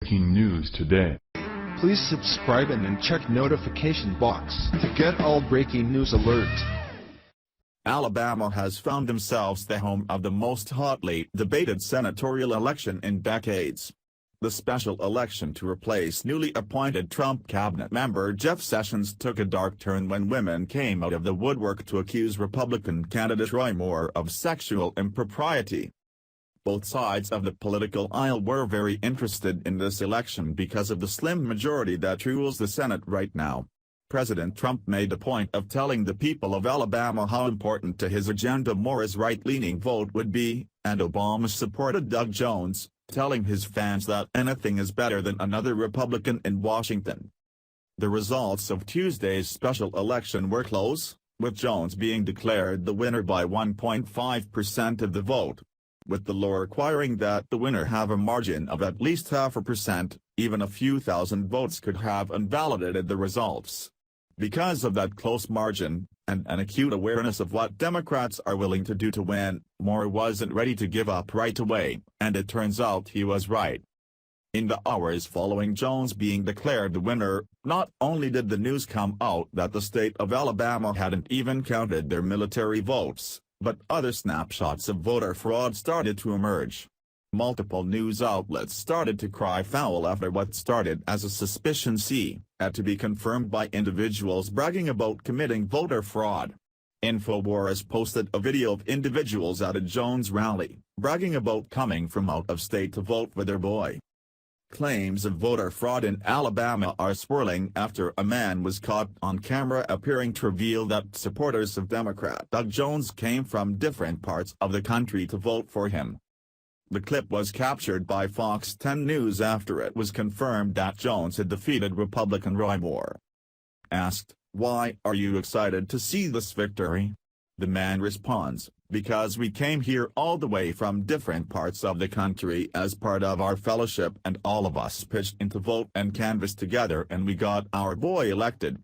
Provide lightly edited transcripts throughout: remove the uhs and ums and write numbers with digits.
Breaking news today. Please subscribe and then check notification box to get all breaking news alerts. Alabama has found themselves the home of the most hotly debated senatorial election in decades. The special election to replace newly appointed Trump cabinet member Jeff Sessions took a dark turn when women came out of the woodwork to accuse Republican candidate Roy Moore of sexual impropriety. Both sides of the political aisle were very interested in this election because of the slim majority that rules the Senate right now. President Trump made a point of telling the people of Alabama how important to his agenda Moore's right-leaning vote would be, and Obama supported Doug Jones, telling his fans that anything is better than another Republican in Washington. The results of Tuesday's special election were close, with Jones being declared the winner by 1.5% of the vote. With the law requiring that the winner have a margin of at least 0.5%, even a few thousand votes could have invalidated the results. Because of that close margin, and an acute awareness of what Democrats are willing to do to win, Moore wasn't ready to give up right away, and it turns out he was right. In the hours following Jones being declared the winner, not only did the news come out that the state of Alabama hadn't even counted their military votes, but other snapshots of voter fraud started to emerge. Multiple news outlets started to cry foul after what started as a suspicion had to be confirmed by individuals bragging about committing voter fraud. InfoWars posted a video of individuals at a Jones rally, bragging about coming from out of state to vote for their boy. Claims of voter fraud in Alabama are swirling after a man was caught on camera appearing to reveal that supporters of Democrat Doug Jones came from different parts of the country to vote for him. The clip was captured by Fox 10 News after it was confirmed that Jones had defeated Republican Roy Moore. Asked, "Why are you excited to see this victory?" the man responds, "Because we came here all the way from different parts of the country as part of our fellowship and all of us pitched in to vote and canvass together and we got our boy elected."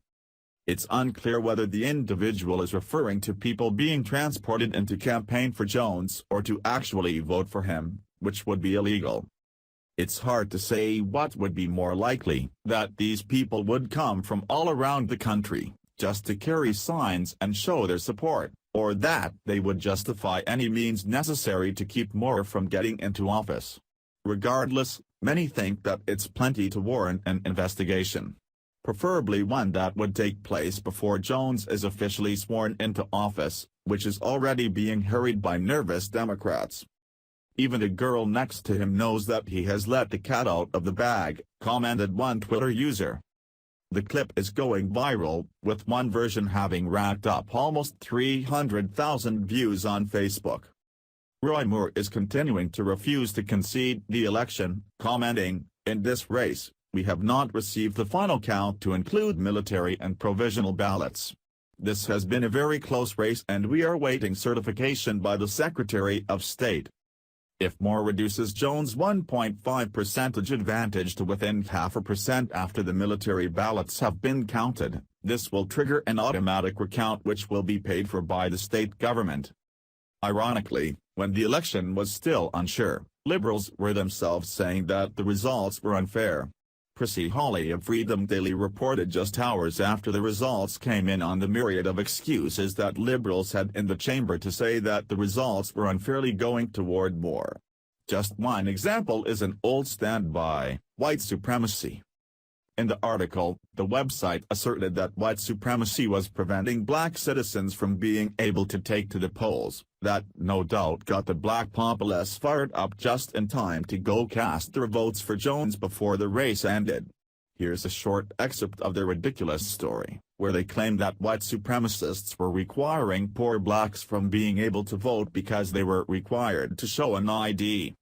It's unclear whether the individual is referring to people being transported in to campaign for Jones or to actually vote for him, which would be illegal. It's hard to say what would be more likely, that these people would come from all around the country, just to carry signs and show their support, or that they would justify any means necessary to keep Moore from getting into office. Regardless, many think that it's plenty to warrant an investigation. Preferably one that would take place before Jones is officially sworn into office, which is already being hurried by nervous Democrats. "Even the girl next to him knows that he has let the cat out of the bag," commented one Twitter user. The clip is going viral, with one version having racked up almost 300,000 views on Facebook. Roy Moore is continuing to refuse to concede the election, commenting, "In this race, we have not received the final count to include military and provisional ballots. This has been a very close race and we are waiting certification by the Secretary of State." If Moore reduces Jones' 1.5 percentage advantage to within 0.5% after the military ballots have been counted, this will trigger an automatic recount which will be paid for by the state government. Ironically, when the election was still unsure, liberals were themselves saying that the results were unfair. Chrissy Hawley of Freedom Daily reported just hours after the results came in on the myriad of excuses that liberals had in the chamber to say that the results were unfairly going toward Moore. Just one example is an old standby, white supremacy. In the article, the website asserted that white supremacy was preventing black citizens from being able to take to the polls. That no doubt got the black populace fired up just in time to go cast their votes for Jones before the race ended. Here's a short excerpt of their ridiculous story, where they claim that white supremacists were requiring poor blacks from being able to vote because they were required to show an ID.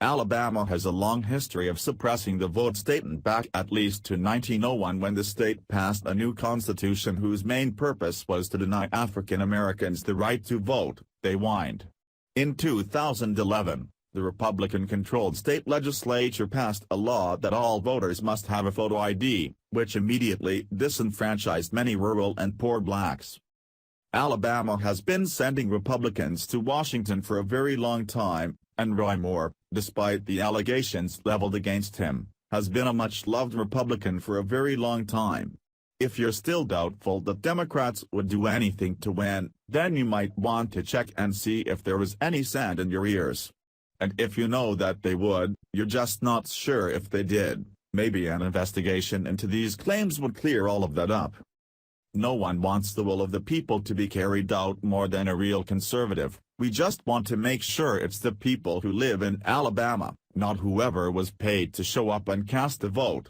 Alabama has a long history of suppressing the vote dating back at least to 1901 when the state passed a new constitution whose main purpose was to deny African Americans the right to vote, they whined. In 2011, the Republican-controlled state legislature passed a law that all voters must have a photo ID, which immediately disenfranchised many rural and poor blacks. Alabama has been sending Republicans to Washington for a very long time, and Roy Moore, despite the allegations leveled against him, has been a much-loved Republican for a very long time. If you're still doubtful that Democrats would do anything to win, then you might want to check and see if there was any sand in your ears. And if you know that they would, you're just not sure if they did, maybe an investigation into these claims would clear all of that up. No one wants the will of the people to be carried out more than a real conservative. We just want to make sure it's the people who live in Alabama, not whoever was paid to show up and cast a vote.